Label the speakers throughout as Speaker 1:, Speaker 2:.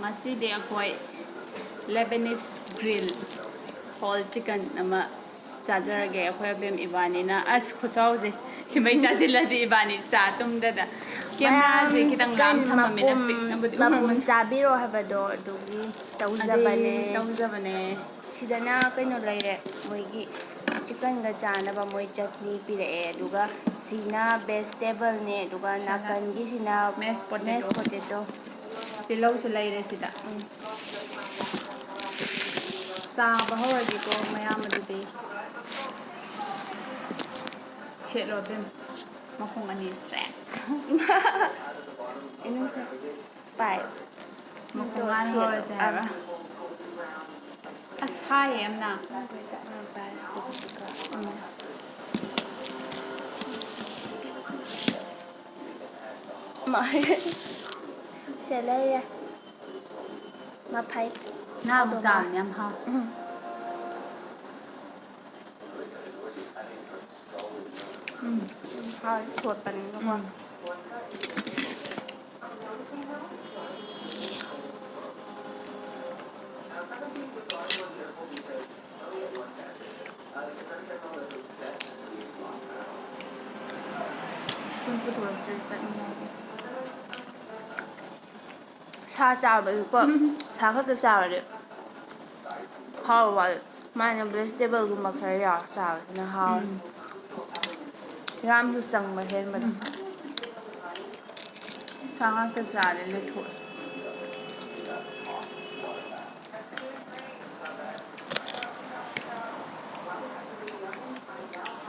Speaker 1: Masidi akoy Lebanese grill whole chicken nama chajarage akoy abem ibani na as khusauze simai chajiladi ibani sa tumdada camera je kitang lam thamamina pic nabudi
Speaker 2: mapum sabiro habado adugi
Speaker 1: tauzabane
Speaker 2: sidana kaino laire moigi chicken ga chanaba moi chutney pirae aduga sina vegetable ne aduga nakangi sina
Speaker 1: mashed
Speaker 2: potato
Speaker 1: tilau se laire sida sa bahawagi ko mayamadudi chelo bem makung ani strap
Speaker 2: inung sa pai
Speaker 1: makung an ho sa asai em na
Speaker 2: sẽ lấy mà phải
Speaker 1: na mu sa nyam ha
Speaker 2: thôi chuột bánh đúng không xa chào bởi có xa khắc chào rồi how about my vegetable cũng mà phải nhỏ chào nó how gam chú sẵn mà hên mà
Speaker 1: sang ta sa le thoi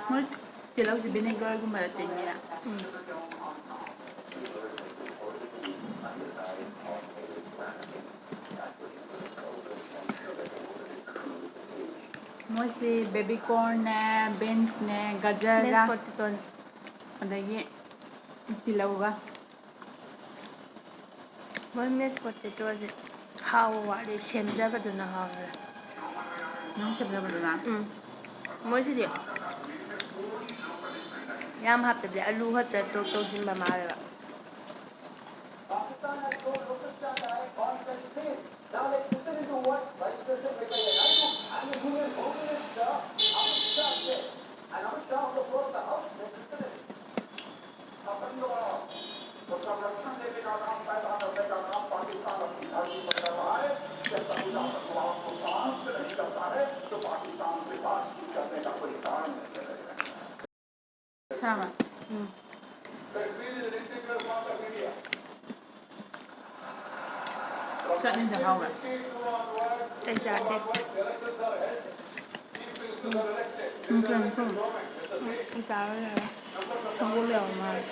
Speaker 1: moi tilau si vinegar ko malating niya moi si baby corn ne beans ne gajar
Speaker 2: mashed
Speaker 1: la
Speaker 2: potato
Speaker 1: adagi tilau ga
Speaker 2: moi mashed potato is how what is ꯁꯦꯝꯖꯕꯗꯨꯅ ꯍꯥꯎꯔꯦ
Speaker 1: nang sabra
Speaker 2: ꯃꯣꯏꯁꯤꯗꯤ ꯌꯥꯝ ꯍꯥꯞꯇꯕꯤ ꯑꯂꯨ ꯈꯛꯇ ꯇꯣꯛ ꯇꯧꯁꯤꯟꯕ ꯃꯥꯜꯂꯦꯕ
Speaker 1: sama chutney the how
Speaker 2: ꯑꯩ ꯆꯥꯗꯦ
Speaker 1: okay so
Speaker 2: ꯑꯩ ꯆꯥꯔꯣꯏ ꯍꯥꯏꯕ ꯁꯪꯒꯣꯝ ꯌꯥꯎꯕ ꯃꯥꯜꯂꯦ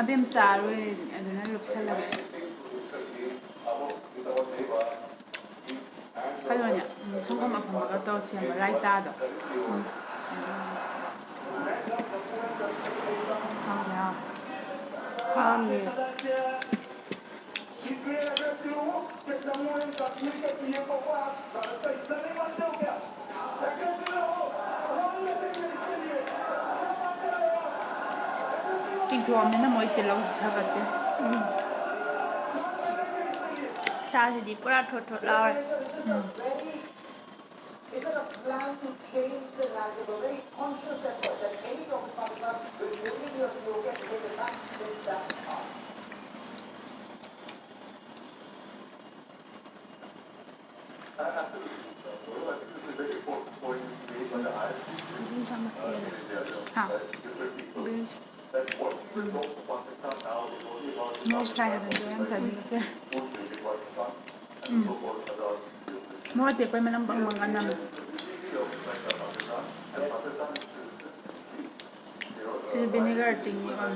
Speaker 1: abem sarwe aduna lupsala kayonya songom apamaga to chema laita do
Speaker 2: ꯄꯥꯝꯃꯦ
Speaker 1: tingtuamena moi tilau sagate
Speaker 2: ꯁꯥꯁꯤꯗꯤ ꯄꯨꯔꯥ ꯊꯣꯠ ꯊꯣꯠ ꯂꯥꯎꯔꯦ
Speaker 3: Is it a plan to change the narrative, a very conscious effort that any of the Pakistan will bring your yoga to the back to that part?
Speaker 1: ha no sai do em sai ke mo te ko manam bang manganam si vinegar tingi on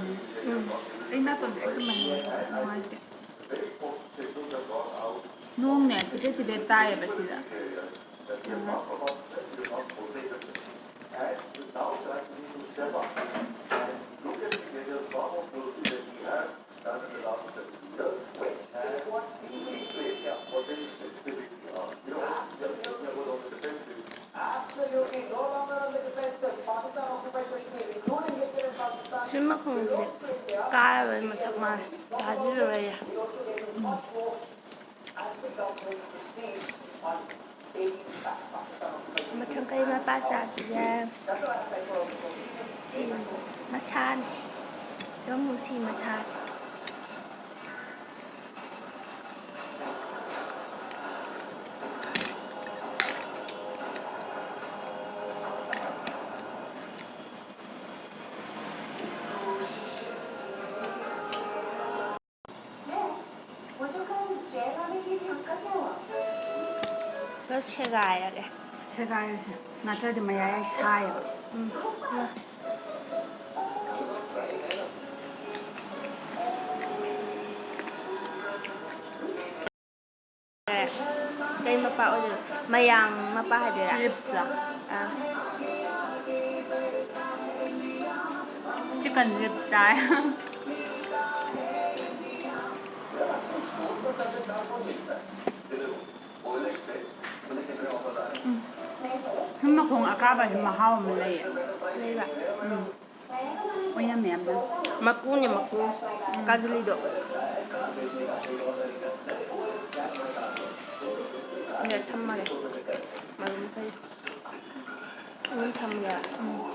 Speaker 1: ai na to ek man te nung ne chibe tai ba sida
Speaker 3: Absolutely no longer on the defensive. Pakistan occupied Kashmir, including India and Pakistan.
Speaker 2: Sima khungde kara masak ma daji raya. Mathang kai ma pasa siya. Masan. Yung musi masaj. Nó xe gài ra kìa.
Speaker 1: 세가이세 나타디 마야야 샤요.
Speaker 2: Cây mà bảo được mayang mà pa được ạ.
Speaker 1: 립스라.
Speaker 2: À.
Speaker 1: 치킨 립스라이. 흠마 공 아까봐 흠마 하오면 레이.
Speaker 2: Đây bạn.
Speaker 1: 왜냐면
Speaker 2: Maku nhỉ maku. Kazuli độ. Để thăm mà này. Mà đúng thấy. Anh thăm là.
Speaker 1: 뭐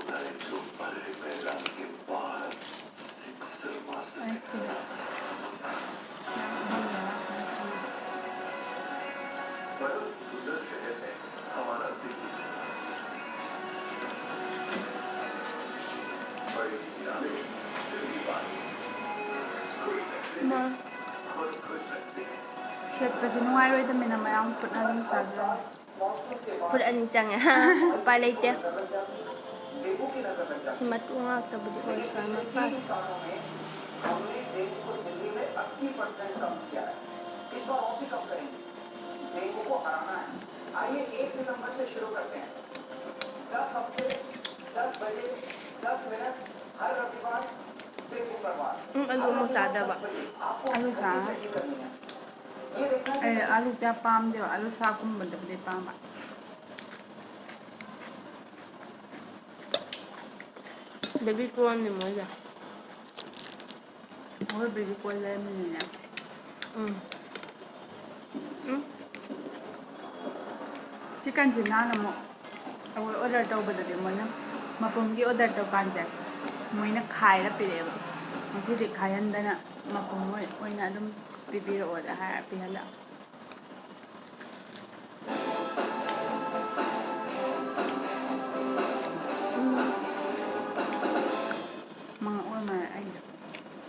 Speaker 1: 셋까지 누아로이드면 마양 풋나 좀 사줘.
Speaker 2: Phút anh chẳng à. Ba lấy tiền. Si mat unga tabudi ko sa mapas.
Speaker 3: इस बार और भी कम करेंगे dengue को हराना है आइए 1 सितंबर से शुरू करते हैं 10 हफ्ते 10 बजे 10 मिनट हर रविवार से शुक्रवार
Speaker 2: Ano mo sada ba?
Speaker 1: 아루 사. 에 아루 때 빰데 아루 사 kumбада бде пама.
Speaker 2: Baby ko ni mo ya.
Speaker 1: 뭐 베비 꼴레면이냐. 치킨 지나는 뭐 ꯑꯩꯈꯣꯏ ꯑꯣꯔꯗꯔ ꯇꯧꯕꯗꯗꯤ ꯃꯣꯏꯅ ꯃꯄꯨꯝꯒꯤ ꯑꯣꯔꯗꯔ ꯇꯧꯀꯥꯟꯁꯦ ꯃꯣꯏꯅ ꯈꯥꯏꯔ ꯄꯤꯔꯛꯑꯦꯕ ꯉꯁꯤꯗꯤ ꯈꯥꯏꯍꯟꯗꯅ ꯃꯄꯨꯝ ꯑꯣꯏꯅ ꯑꯗꯨꯝ ꯄꯤꯕꯤꯔꯛꯑꯣꯗ ꯍꯥꯏꯔ ꯄꯤꯍꯜꯂꯛ mga ꯑꯣꯏꯃ ꯑꯩ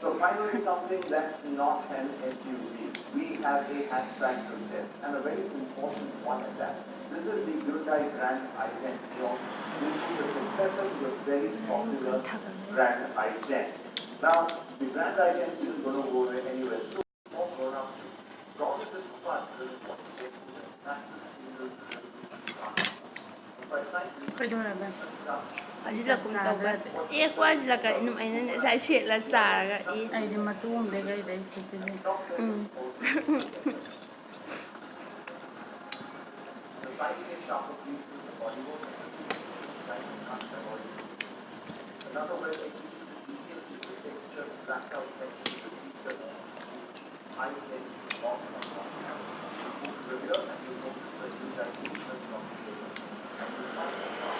Speaker 3: So finally something that's not an SUV. We have a hashtag contest and a very important one at that. This is the Hyundai Grand i10 Cross, which is the successor to the very popular Grand i10. Now, the Grand i10 isn't going to go anywhere soon. More grown up to. Probably this fun is what gets to the massive single But frankly,
Speaker 1: ꯀꯩꯗꯧꯔꯕ
Speaker 2: Ajila kum tawba. E ko ajila ka inum aynan sa shit la saraga e.
Speaker 1: ꯑꯩꯗꯤ ꯃꯇꯨꯡꯗꯩ ꯀꯩꯗꯩ ꯁꯤꯁꯤꯗꯤ
Speaker 3: the slightly sharper piece in the body work, slightly cut the body. Another way to keep the detail is the texture, black out section, the feature, I think, lost on one. Move to the rear and you notice the Hyundai movement of the shape. And you find the car.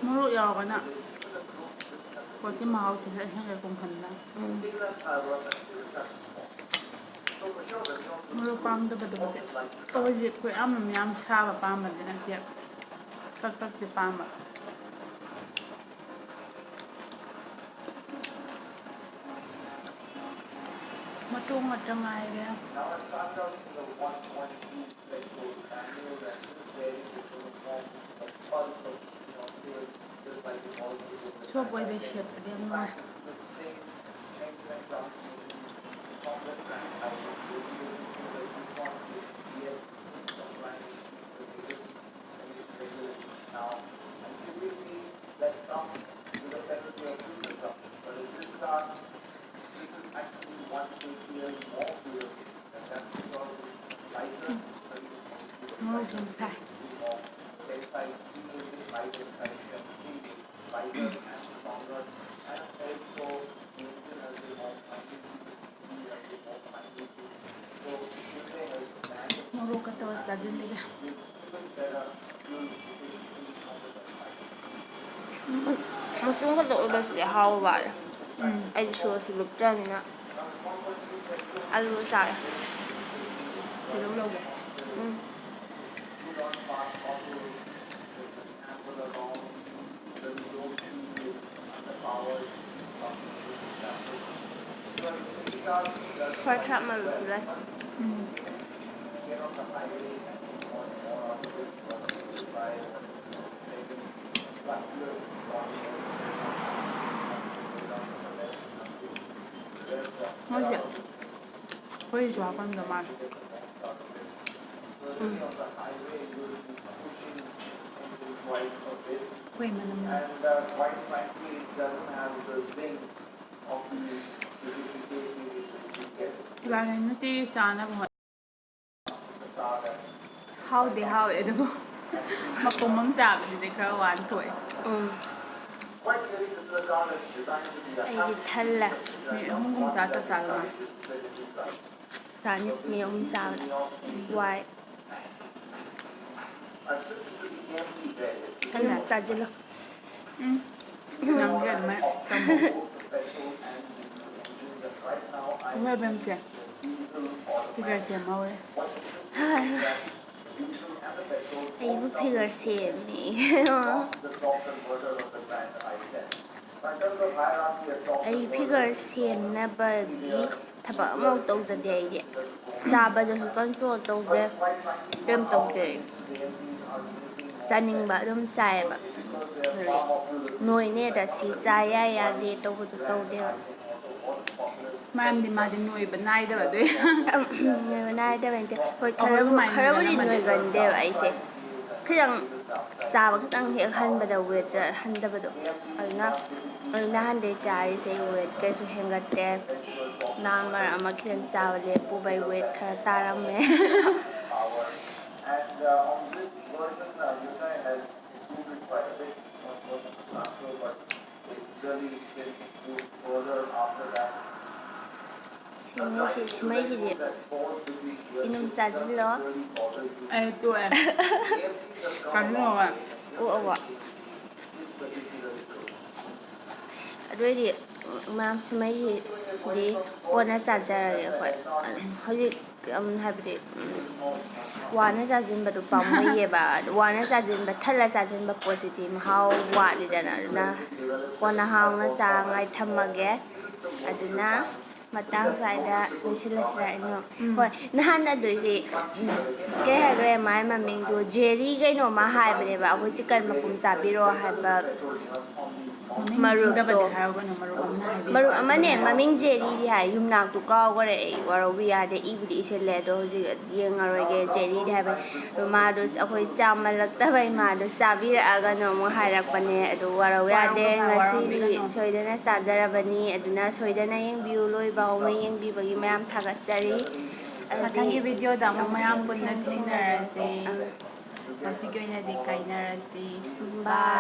Speaker 1: ꯃꯣꯔꯣꯛ ꯌꯥꯎꯔꯒꯅ ꯄꯣꯠꯀꯤ ꯃꯍꯥꯎꯁꯤꯁꯨ ꯍꯦꯟꯅ ꯀꯨꯝꯍꯟꯕ ꯃꯣꯔꯣꯛ ꯄꯥꯝꯗꯕꯗꯨꯕꯨꯗꯤ ꯑꯩꯈꯣꯏꯁꯦ ꯑꯩꯈꯣꯏ ꯌꯥꯝ ꯁꯥꯕ ꯄꯥꯝꯕꯗꯤ ꯅꯠꯇꯦ ꯀꯛꯇꯤ ꯄꯥꯝꯕ ꯃꯇꯣꯡ ꯉꯥꯛꯇ ꯉꯥꯏꯔꯦ
Speaker 3: Now I start out in the 1.2 threshold manual and this is where it will form a pulse of sales just like the molecule.
Speaker 1: ꯁꯣꯞ ꯑꯣꯏꯕꯩ ꯁꯦꯠꯄꯗꯤ ꯌꯥꯝ ꯅꯨꯡꯉꯥꯏ ꯃꯣꯔꯣꯛ ꯌꯥꯝ ꯁꯥꯏ ꯆꯥꯁꯤꯜꯂꯤꯒ
Speaker 2: ꯃꯆꯨꯝ ꯈꯛꯇ ꯑꯣꯏꯕꯁꯤꯗꯤ ꯍꯥꯎꯕ ꯋꯥꯠꯂꯦ ꯑꯩꯗꯤ ꯁꯣꯁꯁꯨ ꯂꯨꯞꯇ꯭ꯔꯕꯅꯤꯅ ꯑꯂꯨ ꯆꯥꯔꯦ
Speaker 1: ꯀꯩꯗꯧ ꯂꯧꯒꯦ
Speaker 2: ꯈꯔ ꯊꯥꯞꯃꯜꯂꯁꯨ ꯂꯩ
Speaker 1: ꯃꯣꯏꯁꯦ ꯑꯩꯈꯣꯏꯁꯨ ꯍꯥꯞꯄꯝꯗꯧ ꯃꯥꯜꯂꯦ ꯑꯩꯈꯣꯏ ꯃꯅꯝ
Speaker 3: And quite frankly, it doesn't have the zing of the purification which you get.
Speaker 1: ꯏꯕꯥꯅꯤ ꯅꯨꯡꯇꯤꯒꯤ ꯆꯥꯅꯕ ꯍꯣꯠ
Speaker 3: The tar that
Speaker 1: ꯍꯥꯎꯗꯤ ꯍꯥꯎꯋꯦ ꯑꯗꯨꯕꯨ ꯃꯄꯨꯝ ꯑꯃ ꯆꯥꯕꯁꯤꯗꯤ ꯈꯔ ꯋꯥꯅ ꯊꯣꯛꯑꯦ
Speaker 3: quite clearly this is a car that's designed to be a
Speaker 2: ꯑꯩꯗꯤ ꯊꯜꯂꯦ
Speaker 1: ꯃꯤ ꯑꯍꯨꯝꯒꯨꯝ ꯆꯥ ꯆꯞ ꯆꯥꯗꯧ ꯃꯥꯜꯂꯦ
Speaker 2: ꯆꯥꯅꯤ ꯃꯤ ꯑꯍꯨꯝ ꯆꯥꯕꯗ ꯋꯥꯏ
Speaker 1: ꯊꯜꯂꯦ
Speaker 2: ꯆꯥꯁꯤꯜꯂꯣ
Speaker 1: ꯅꯪꯗꯤ ꯑꯗꯨꯃꯥꯏꯅ ꯇꯝꯃꯣ ꯑꯩꯈꯣꯏ ꯑꯕꯦꯝꯁꯦ ꯐꯤꯒꯔ ꯁꯦꯝꯍꯧꯔꯦ
Speaker 2: ꯑꯩꯕꯨ ꯐꯤꯒꯔ ꯁꯦꯝꯃꯤ ꯑꯩ ꯐꯤꯒꯔ ꯁꯦꯝꯅꯕꯒꯤ ꯊꯕꯛ ꯑꯃꯐꯥꯎ ꯇꯧꯖꯗꯦ ꯑꯩꯗꯤ ꯆꯥꯕꯗꯁꯨ ꯀꯟꯇ꯭ꯔꯣꯜ ꯇꯧꯗꯦ ꯀꯩꯝ ꯇꯧꯗꯦ ꯆꯥꯅꯤꯡꯕ ꯑꯗꯨꯝ ꯆꯥꯏꯌꯦꯕ ꯅꯣꯏꯅꯦꯗ ꯁꯤ ꯆꯥ ꯌꯥꯏ ꯌꯥꯗꯦ ꯇꯧꯕꯗꯣ ꯇꯧꯗꯦꯕ
Speaker 1: ꯃꯔꯝꯗꯤ ꯃꯥꯗꯤ ꯅꯣꯏꯕ ꯅꯥꯏꯗꯕ ꯑꯗꯨꯏ
Speaker 2: ꯅꯣꯏꯕ ꯅꯥꯏꯗꯕ ꯅꯠꯇꯦ ꯍꯣꯏ
Speaker 1: ꯑꯩꯈꯣꯏꯒꯨꯃꯥꯏꯅ
Speaker 2: ꯈꯔꯕꯨꯗꯤ
Speaker 1: ꯅꯣꯏꯒꯜꯂꯝꯃꯗꯤ
Speaker 2: ꯅꯣꯏꯒꯟꯗꯦꯕ ꯑꯩꯁꯦ ꯈꯤꯇꯪ ꯆꯥꯕ ꯈꯤꯇꯪ ꯍꯦꯛ ꯍꯟꯕꯗ ꯋꯦꯠ ꯍꯟꯊꯕꯗꯣ ꯑꯗꯨꯅ ꯅꯍꯥꯟꯗꯩ ꯆꯥꯔꯤꯁꯦ ꯋꯦꯠ ꯀꯩꯁꯨ ꯍꯦꯟꯒꯠꯇꯦ ꯅꯍꯥꯟ ꯃꯔꯛ ꯑꯃ ꯈꯤꯇꯪ ꯆꯥꯕ ꯂꯦꯞꯄꯨꯕꯩ ꯋꯦꯠ khara ꯇꯥꯔꯝꯃꯦ
Speaker 3: And on this version, Hyundai has improved it quite a bit on the transfer, but it's really been improved further after that.
Speaker 2: ꯁꯨꯃꯩꯁꯤꯗꯤ ꯏꯅꯨꯝ ꯆꯥꯁꯤꯜꯂꯣ
Speaker 1: ꯑꯩ ꯇꯣꯛꯑꯦ ꯀꯥꯟꯅꯣꯒ
Speaker 2: ꯑꯣꯛꯑꯕꯣ ꯑꯗꯨꯑꯣꯏꯗꯤ ꯃꯌꯥꯝ ꯁꯨꯃꯩꯁꯤꯗꯤ ꯀꯣꯟꯅ ꯆꯥꯖꯔꯒꯦ ꯑꯩꯈꯣꯏ ꯍꯧꯖꯤꯛ ꯍꯥꯏꯕꯗꯤ ꯋꯥꯅ ꯆꯥꯁꯤꯟꯕꯗꯨ ꯄꯥꯝꯃꯨꯏꯌꯦꯕ ꯋꯥꯅ ꯆꯥꯁꯤꯟꯕ ꯊꯜꯂ ꯆꯥꯁꯤꯟꯕ ꯄꯣꯠꯁꯤꯗꯤ ꯃꯍꯥꯎ ꯋꯥꯠꯂꯤꯗꯅ ꯑꯗꯨꯅ ꯀꯣꯟꯅ ꯍꯥꯎꯅ ꯆꯥꯉꯥꯏ ꯊꯝꯃꯒꯦ ꯑꯗꯨꯅ ꯃꯇꯥꯡ ꯁ꯭ꯋꯥꯏꯗ ꯂꯣꯏꯁꯤꯜꯂꯁꯤꯔ ꯑꯩꯅ ꯍꯣꯏ ꯅꯍꯥꯟ ꯑꯗꯨꯏꯁꯤ ꯀꯩ ꯍꯥꯏꯈ꯭ꯔꯦ ꯃꯥꯏ ꯃꯃꯤꯡꯗꯨ ꯖꯦꯔꯤ ꯀꯩꯅꯣꯝꯃ ꯍꯥꯏꯕꯅꯦꯕ ꯑꯩꯈꯣꯏ ꯆꯤꯛꯀꯟ ಮꯄꯨꯝ ꯆꯥꯕꯤꯔꯣ ꯍꯥꯏꯕ
Speaker 1: ꯃꯃꯤꯡ
Speaker 2: ꯃꯔꯨꯞꯇꯣ
Speaker 1: ꯅꯤꯡꯁꯤꯡꯗꯕꯗꯤ ꯍꯥꯏꯔꯒꯅꯨ ꯃꯔꯨꯞ ꯑꯃꯅ ꯍꯥꯏꯕꯤꯌꯨ
Speaker 2: ꯃꯔꯨꯞ
Speaker 1: ꯑꯗꯨꯝ
Speaker 2: ꯑꯃꯅꯦ
Speaker 1: ꯍꯥꯏꯔꯛꯑꯣ
Speaker 2: ꯃꯃꯤꯡ ꯖꯦꯔꯤꯗꯤ ꯍꯥꯏ ꯌꯨꯝꯅꯥꯛꯇꯨ ꯀꯥꯎꯈꯔꯦ ꯑꯩ ꯋꯥꯔꯧꯕꯤ ꯌꯥꯗꯦ ꯏꯕꯨꯗꯤ ꯏꯁꯤꯜꯂꯦ ꯑꯗꯣ ꯍꯧꯖꯤꯛ ꯌꯦꯡꯉꯔꯣꯏꯒꯦ ꯖꯦꯔꯤꯗꯤ ꯍꯥꯏꯕ ꯃꯥꯗꯣ ꯑꯩꯈꯣꯏ ꯆꯥꯃꯜꯂꯛꯇꯕꯩ ꯃꯥꯗꯣ ꯆꯥꯕꯤꯔꯛꯑꯒꯅ ꯑꯃꯨꯛ ꯍꯥꯏꯔꯛꯄꯅꯦ ꯑꯗꯨ ꯋꯥꯔꯧ ꯌꯥꯗꯦ ꯉꯁꯤꯗꯤ ꯁꯣꯏꯗꯅ ꯆꯥꯖꯔꯕꯅꯤ ꯑꯗꯨꯅ ꯁꯣꯏꯗꯅ ꯌꯦꯡꯕꯤꯌꯨ ꯂꯣꯏꯕꯥꯎꯅ ꯌꯦꯡꯕꯤꯕꯒꯤ ꯃꯌꯥꯝ ꯊꯥꯒꯠꯆꯔꯤ ꯑꯗꯨꯗꯤ
Speaker 1: ꯃꯊꯪꯒꯤ ꯚꯤꯗꯤꯑꯣꯗ ꯑꯃꯨꯛ ꯃꯌꯥꯝ ꯄꯨꯟꯅ
Speaker 2: ꯊꯦꯡꯅꯖꯔꯁꯤ
Speaker 1: ꯊꯦꯡꯅꯔꯁꯤ ꯉꯁꯤꯒꯤ ꯑꯣꯏꯅꯗꯤ ꯀꯥꯏꯅꯔꯁꯤ
Speaker 2: ꯕꯥꯏ